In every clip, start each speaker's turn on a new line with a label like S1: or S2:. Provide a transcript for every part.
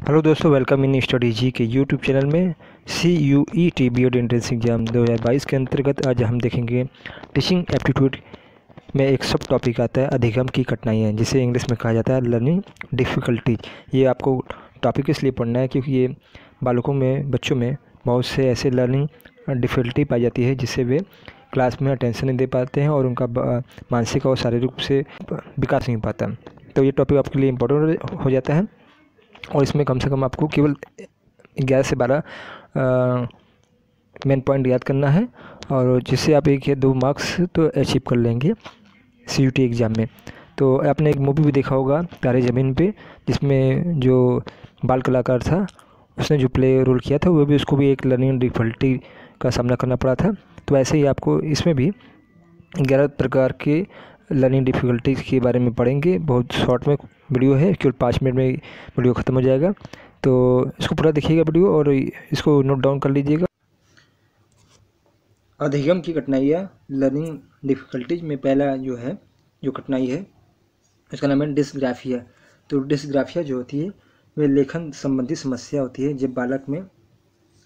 S1: Hello दोस्तों, welcome in study ji के YouTube channel में। CUET B Ed entrance exam 2022 के अंतर्गत आज हम देखेंगे टीचिंग एप्टीट्यूड में एक सब टॉपिक आता है अधिगम की कठिनाइयाँ, जिसे इंग्लिश में कहा जाता है लर्निंग डिफ़िकल्टीज। ये आपको टॉपिक इसलिए पढ़ना है क्योंकि ये बच्चों में बहुत से ऐसे लर्निंग डिफ़िकल्टी पाई जाती है जिससे वे क्लास में अटेंशन नहीं दे पाते हैं और उनका मानसिक और शारीरिक रूप से विकास नहीं हो पाता। तो ये टॉपिक आपके लिए इम्पोर्टेंट हो जाता है और इसमें कम से कम आपको केवल 11 से 12 मेन पॉइंट याद करना है और जिससे आप 1 या 2 मार्क्स तो अचीव कर लेंगे CUT एग्ज़ाम में। तो आपने एक मूवी भी देखा होगा तारे ज़मीन पे, जिसमें जो बाल कलाकार था उसने जो प्ले रोल किया था वो भी उसको भी एक लर्निंग डिफ़िकल्टी का सामना करना पड़ा था। तो ऐसे ही आपको इसमें भी 11 प्रकार के लर्निंग डिफ़िकल्टीज़ के बारे में पढ़ेंगे। बहुत शॉर्ट में वीडियो है, केवल 5 मिनट में वीडियो ख़त्म हो जाएगा। तो इसको पूरा देखिएगा वीडियो और इसको नोट डाउन कर लीजिएगा। अधिगम की कठिनाइयाँ लर्निंग डिफ़िकल्टीज में पहला जो कठिनाई है उसका नाम है डिस्ग्राफिया। तो डिस्ग्राफिया जो होती है वह लेखन संबंधी समस्या होती है। जब बालक में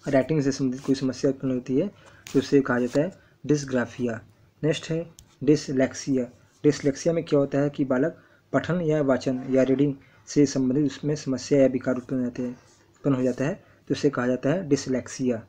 S1: राइटिंग से संबंधित कोई समस्या उत्पन्न होती है तो उसे कहा जाता है डिस्ग्राफिया। नेक्स्ट है डिसलेक्सिया। डिसलेक्सिया में क्या होता है कि बालक पठन या वाचन या रीडिंग से संबंधित उसमें समस्या या विकार उत्पन्न हो जाता है तो उसे कहा जाता है डिसलेक्सिया।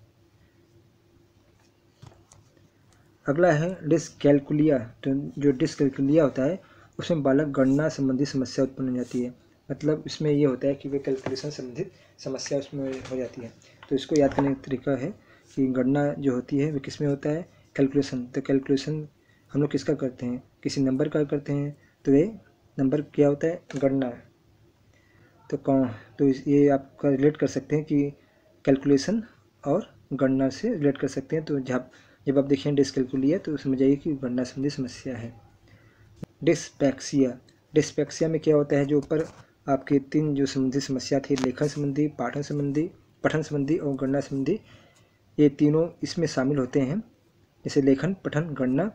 S1: अगला है डिसकैल्कुलिया। तो जो डिसकैल्कुलिया होता है उसमें बालक गणना संबंधी समस्या उत्पन्न हो जाती है। मतलब इसमें ये होता है कि वे कैलकुलेशन संबंधित समस्या उसमें हो जाती है। तो इसको याद करने का तरीका है कि गणना जो होती है वो किस में होता है, कैलकुलेशन। तो कैलकुलेशन हम लोग किसका करते हैं, किसी नंबर का करते हैं। तो ये नंबर क्या होता है, गणना। तो ये आपका रिलेट कर सकते हैं कि कैलकुलेशन और गणना से रिलेट कर सकते हैं। तो जब आप देखें डिसकैल्कुलिया तो समझ आइए कि गणना संबंधी समस्या है। डिस्पैक्सिया। डिस्पैक्सिया में क्या होता है, जो ऊपर आपके 3 जो संबंधित समस्या थी, लेखन संबंधी, पठन संबंधी और गणना संबंधी, ये तीनों इसमें शामिल होते हैं। जैसे लेखन, पठन, गणना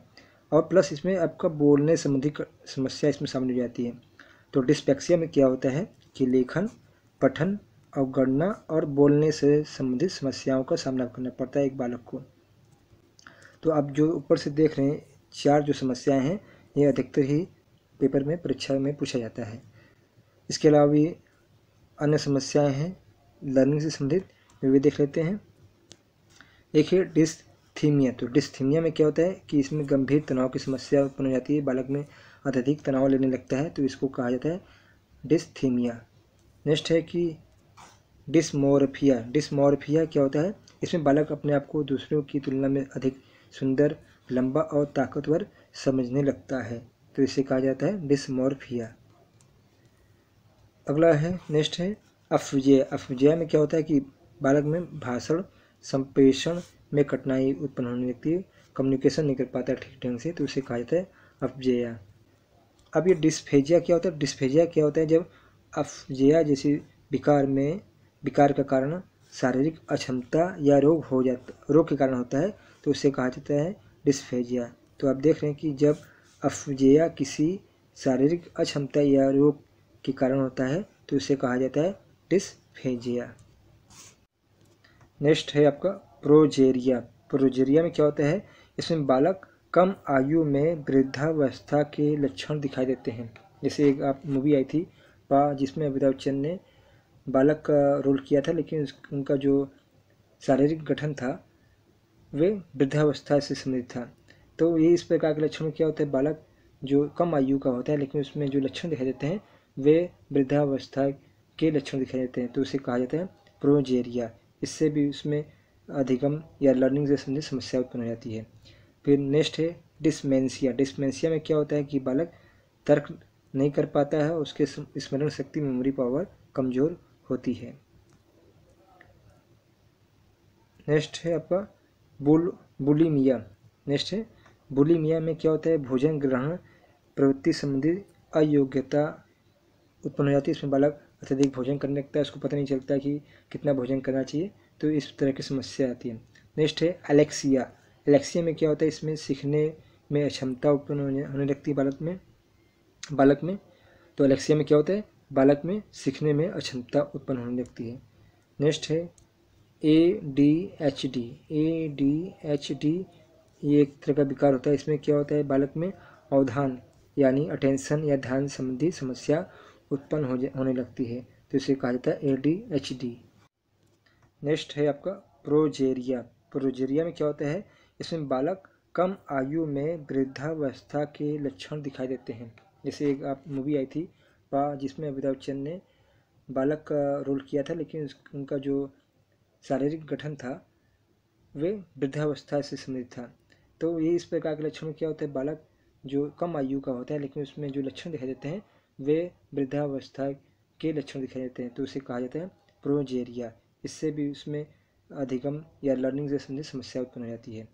S1: और प्लस इसमें आपका बोलने संबंधी समस्या इसमें शामिल हो जाती है। तो डिस्पैक्सिया में क्या होता है कि लेखन, पठन और गणना और बोलने से संबंधित समस्याओं का सामना करना पड़ता है एक बालक को। तो आप जो ऊपर से देख रहे हैं 4 जो समस्याएं हैं, ये अधिकतर ही पेपर में परीक्षा में पूछा जाता है। इसके अलावा भी अन्य समस्याएं हैं लर्निंग से संबंधित, वे भी देख लेते हैं। एक है डिस्थीमिया। तो डिस्थीमिया में क्या होता है कि इसमें गंभीर तनाव की समस्या उत्पन्न हो जाती है, बालक में अत्यधिक तनाव लेने लगता है, तो इसको कहा जाता है डिस्थीमिया। नेक्स्ट है कि डिस्मोर्फिया। डिस्मोर्फिया क्या होता है, इसमें बालक अपने आप को दूसरों की तुलना में अधिक सुंदर, लंबा और ताकतवर समझने लगता है, तो इसे कहा जाता है डिस्मोर्फिया। अगला है नेक्स्ट है अफजेय। अफजेय में क्या होता है कि बालक में भाषण संप्रेषण में कठिनाई उत्पन्न होने लगती है, कम्युनिकेशन नहीं कर पाता ठीक ढंग से, तो उसे कहा जाता है अफजेय। अब ये डिस्फेजिया क्या होता है। डिस्फेजिया क्या होता है, जब अफजेय जैसे विकार का कारण शारीरिक अक्षमता या रोग के कारण होता है, तो उसे कहा जाता है डिस्फेजिया। तो आप देख रहे हैं कि जब अफजेय किसी शारीरिक अक्षमता या रोग के कारण होता है तो उसे कहा जाता है डिस्फेजिया। नेक्स्ट है आपका प्रोजेरिया। प्रोजेरिया में क्या होता है, इसमें बालक कम आयु में वृद्धावस्था के लक्षण दिखाई देते हैं। जैसे एक आप मूवी आई थी जिसमें अमिताभ बच्चन ने बालक का रोल किया था, लेकिन उनका जो शारीरिक गठन था वे वृद्धावस्था से संबंधित था। तो ये इस प्रकार के लक्षण क्या होता है, बालक जो कम आयु का होता है लेकिन उसमें जो लक्षण दिखाई देते हैं वे वृद्धावस्था के लक्षण दिखाई देते हैं, तो उसे कहा जाता है प्रोजेरिया। इससे भी उसमें अधिगम या लर्निंग से संबंधित समस्या उत्पन्न हो जाती है। फिर नेक्स्ट है डिस्मेंशिया। डिस्मेंशिया में क्या होता है कि बालक तर्क नहीं कर पाता है, उसके स्मरण शक्ति, मेमोरी पावर कमज़ोर होती है। नेक्स्ट है आपका बुलिमिया। नेक्स्ट है बुलिमिया में क्या होता है, भोजन ग्रहण प्रवृत्ति संबंधी अयोग्यता उत्पन्न हो जाती है। इसमें बालक अत्यधिक भोजन करने लगता है, उसको पता नहीं चलता कि कितना भोजन करना चाहिए, तो इस तरह की समस्या आती है। नेक्स्ट है एलेक्सिया। एलेक्सिया में क्या होता है, इसमें सीखने में अक्षमता उत्पन्न होने लगती है बालक में। तो एलेक्सिया में क्या होता है, बालक में सीखने में अक्षमता उत्पन्न होने लगती है। नेक्स्ट है ADHD। ADHD ये एक तरह का विकार होता है। इसमें क्या होता है, बालक में अवधान यानी अटेंशन या ध्यान संबंधी समस्या उत्पन्न होने लगती है, तो इसे कहा जाता है ADHD। नेक्स्ट है आपका प्रोजेरिया। प्रोजेरिया में क्या होता है, इसमें बालक कम आयु में वृद्धावस्था के लक्षण दिखाई देते हैं। जैसे एक आप मूवी आई थी जिसमें अमिताभ बच्चन ने बालक का रोल किया था, लेकिन उनका जो शारीरिक गठन था वे वृद्धावस्था से संबंधित था। तो ये इस प्रकार के लक्षण क्या होता है, बालक जो कम आयु का होता है लेकिन उसमें जो लक्षण दिखाई देते हैं वे वृद्धावस्था के लक्षण दिखाई देते हैं, तो उसे कहा जाता है प्रोजेरिया। इससे भी उसमें अधिगम या लर्निंग से संबंधित समस्या उत्पन्न हो जाती है।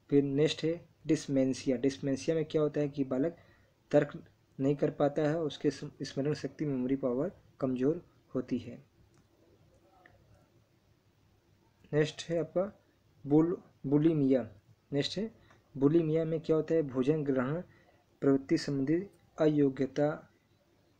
S1: फिर नेक्स्ट है डिसमेंशिया। डिसमेंशिया में क्या होता है कि बालक तर्क नहीं कर पाता है, उसके स्मरण शक्ति मेमोरी पावर कमज़ोर होती है। नेक्स्ट है आपका बुलिमिया। नेक्स्ट है बुलिमिया में क्या होता है, भोजन ग्रहण प्रवृत्ति संबंधी अयोग्यता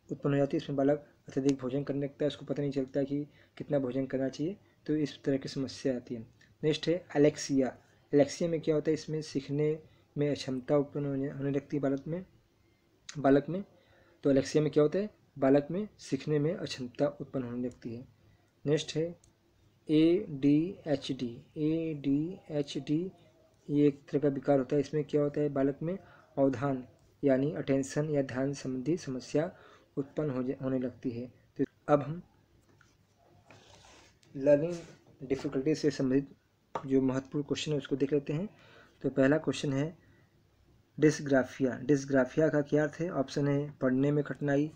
S1: उत्पन्न हो जाती है। इसमें बालक अत्यधिक भोजन करने लगता है, उसको पता नहीं चलता कि कितना भोजन करना चाहिए, तो इस तरह की समस्या आती है। नेक्स्ट है एलेक्सिया। एलेक्सिया में क्या होता है, इसमें सीखने में अक्षमता उत्पन्न होने लगती है बालक में। तो एलेक्सिया में क्या होता है, बालक में सीखने में अक्षमता उत्पन्न होने लगती है। नेक्स्ट है ADHD। ADHD ये एक तरह का विकार होता है। इसमें क्या होता है, बालक में अवधान यानी अटेंशन या ध्यान संबंधी समस्या उत्पन्न होने लगती है। तो अब हम लर्निंग डिफ़िकल्टी से संबंधित जो महत्वपूर्ण क्वेश्चन है उसको देख लेते हैं। तो पहला क्वेश्चन है डिस्ग्राफिया। डिस्ग्राफिया का क्या अर्थ है? ऑप्शन है पढ़ने में कठिनाई,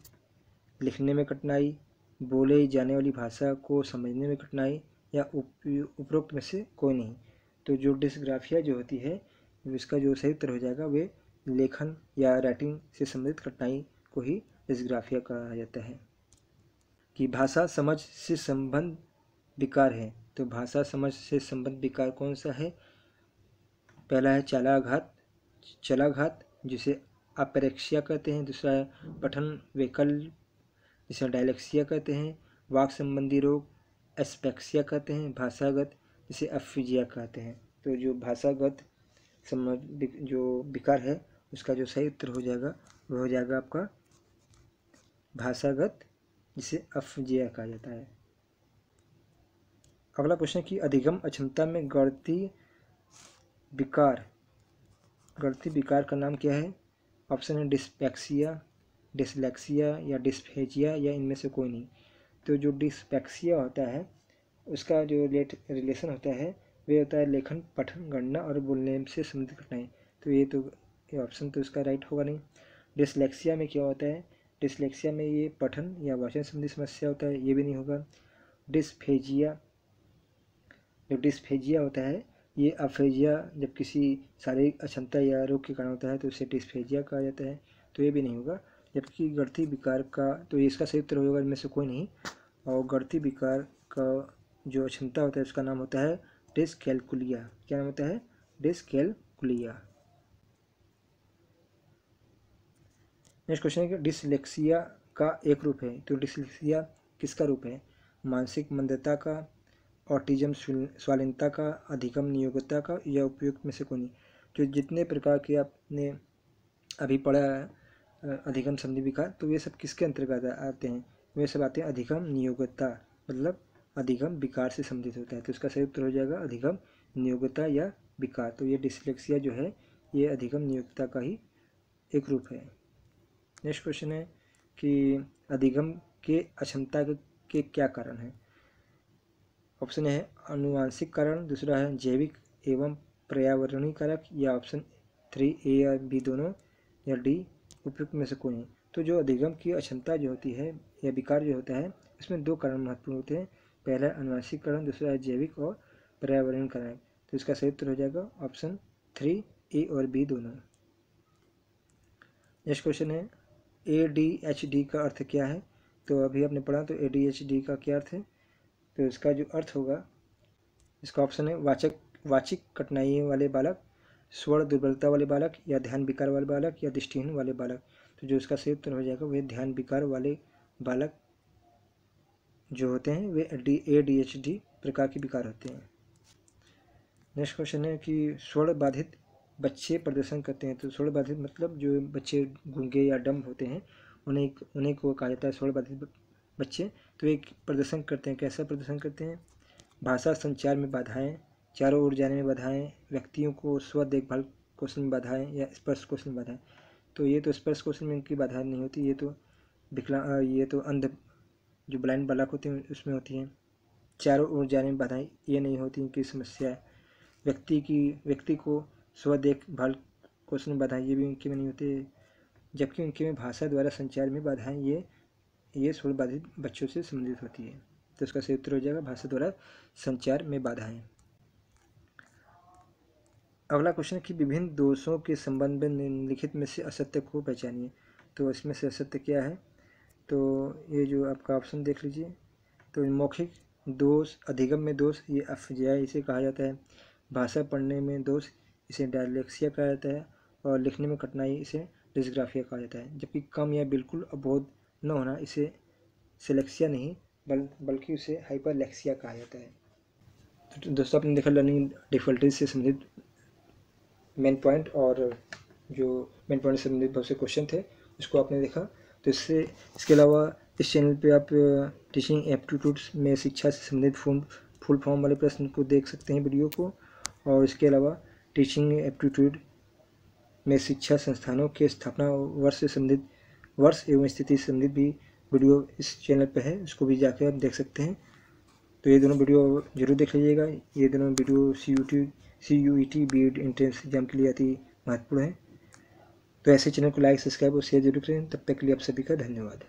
S1: लिखने में कठिनाई, बोले जाने वाली भाषा को समझने में कठिनाई, या उपरोक्त में से कोई नहीं। तो जो डिस्ग्राफिया जो होती है इसका जो सही उत्तर हो जाएगा वे लेखन या राइटिंग से संबंधित कठिनाई को ही डिस्ग्राफिया कहा जाता है। कि भाषा समझ से संबंध विकार है, तो भाषा समझ से संबंध विकार कौन सा है? पहला है चलाघात जिसे अपरेक्सिया कहते हैं। दूसरा है पठन वैकल्य जिसे डायलेक्सिया कहते हैं। वाक संबंधी रोग एस्पेक्सिया कहते हैं। भाषागत जिसे अफिजिया कहते हैं। तो जो भाषागत संबंध जो विकार है उसका जो सही उत्तर हो जाएगा वह हो जाएगा आपका भाषागत जिसे अफजिया कहा जाता है। अगला क्वेश्चन की अधिगम अक्षमता में गणती विकार का नाम क्या है? ऑप्शन है डिस्पैक्सिया, डिसलेक्सिया या डिस्फेजिया या इनमें से कोई नहीं। तो जो डिस्पैक्सिया होता है उसका जो रिलेशन होता है वे होता है लेखन, पठन, गणना और बोलने से संबंधित कठिनाई। तो ये ऑप्शन तो इसका राइट होगा नहीं। डिसलेक्सिया में क्या होता है? डिसलेक्सिया में ये पठन या वाचन संबंधी समस्या होता है, ये भी नहीं होगा। जो डिस्फेजिया होता है ये अफेजिया जब किसी शारीरिक अक्षमता या रोग के कारण होता है तो उसे डिस्फेजिया कहा जाता है, तो ये भी नहीं होगा। जबकि गणती विकार का तो इसका सही उत्तर होगा इनमें से कोई नहीं। और गणती विकार का जो अक्षमता होता है उसका नाम होता है डिसकैलकुलिया। क्या नाम होता है? डिसकैलकुलिया। नेक्स्ट क्वेश्चन है कि डिसलेक्सिया का एक रूप है, तो डिसलेक्सिया किसका रूप है? मानसिक मंदता का, ऑटिज्म स्वाधीनता का, अधिगम नियोक्ता का या उपयुक्त में से कोई नहीं। तो जितने प्रकार के आपने अभी पढ़ा है अधिगम संधि विकार, तो ये सब किसके अंतर्गत आते हैं? वे सब आते हैं अधिगम नियोक्ता, मतलब अधिगम विकार से संबंधित होता है। तो इसका सही उत्तर हो जाएगा अधिगम नियोक्ता या विकार। तो ये डिसलेक्सिया जो है ये अधिगम नियोक्ता का ही एक रूप है। नेक्स्ट क्वेश्चन है कि अधिगम के अक्षमता के क्या कारण हैं? ऑप्शन है आनुवांशिक कारण, दूसरा है जैविक एवं पर्यावरणीय कारक, या ऑप्शन 3 ए या बी दोनों, या डी उपयुक्त में से कोई नहीं। तो जो अधिगम की अक्षमता जो होती है या विकार जो होता है इसमें दो कारण महत्वपूर्ण होते हैं। पहला है आनुवांशिक कारण, दूसरा है जैविक और पर्यावरणीय कारक। तो इसका सही उत्तर हो जाएगा ऑप्शन 3 ए और बी दोनों। नेक्स्ट क्वेश्चन है ADHD का अर्थ क्या है? तो अभी आपने पढ़ा, तो ADHD का क्या अर्थ है? तो इसका जो अर्थ होगा इसका ऑप्शन है वाचिक कठिनाई वाले बालक, स्वर दुर्बलता वाले बालक, या ध्यान विकार वाले बालक, या दृष्टिहीन वाले बालक। तो जो इसका सही उत्तर हो जाएगा वह ध्यान विकार वाले बालक जो होते हैं वे ADHD प्रकार के विकार होते हैं। नेक्स्ट क्वेश्चन है कि स्वर बाधित बच्चे प्रदर्शन करते हैं। तो स्वर बाधित मतलब जो बच्चे गूंगे या डम होते हैं उन्हें को कहा जाता है स्वर बाधित बच्चे। तो एक प्रदर्शन करते हैं, कैसा प्रदर्शन करते हैं? भाषा संचार में बाधाएं, चारों ओर जाने में बाधाएं, व्यक्तियों को स्व देखभाल कौशल में बाधाएं या स्पर्श कौशल में बाधाएं। तो ये तो स्पर्श कौशल में इनकी बाधाएं नहीं होती, ये तो अंध जो ब्लाइंड बालक होते हैं उसमें होती हैं। चारों ओर जाने में बाधाएं ये नहीं होती इनकी समस्या है। व्यक्ति को स्व देखभाल कौशल में बाधाएं ये भी इनके में नहीं होती, जबकि उनके में भाषा द्वारा संचार में बाधाएं ये स्वर बाधित बच्चों से संबंधित होती है। तो इसका सही उत्तर हो जाएगा भाषा द्वारा संचार में बाधाएं। अगला क्वेश्चन कि विभिन्न दोषों के संबंध में निम्नलिखित में से असत्य को पहचानिए। तो इसमें से असत्य क्या है? तो ये जो आपका ऑप्शन देख लीजिए। तो मौखिक दोष, अधिगम में दोष ये अफजाई इसे कहा जाता है। भाषा पढ़ने में दोष इसे डायलेक्सिया कहा जाता है। और लिखने में कठिनाई इसे डिस्ग्राफिया कहा जाता है। जबकि कम या बिल्कुल अबोध न होना इसे सेलेक्सिया नहीं बल्कि उसे हाइपरलेक्सिया कहा जाता है। तो दोस्तों आपने देखा लर्निंग डिफिकल्टीज से संबंधित मेन पॉइंट और जो मेन पॉइंट से संबंधित बहुत से क्वेश्चन थे उसको आपने देखा। तो इसके अलावा इस चैनल पे आप टीचिंग एप्टीट्यूड्स में शिक्षा से संबंधित फुल फॉर्म वाले प्रश्न को देख सकते हैं वीडियो को। और इसके अलावा टीचिंग एप्टीट्यूड में शिक्षा संस्थानों के स्थापना वर्ष से संबंधित वर्ष एवं स्थिति से संबंधित भी वीडियो इस चैनल पे है, उसको भी जाके आप देख सकते हैं। तो ये दोनों वीडियो जरूर देख लीजिएगा। ये दोनों video CUET BED entrance exam के लिए अति महत्वपूर्ण है। तो ऐसे चैनल को लाइक, सब्सक्राइब और शेयर जरूर करें। तब तक के लिए आप सभी का धन्यवाद।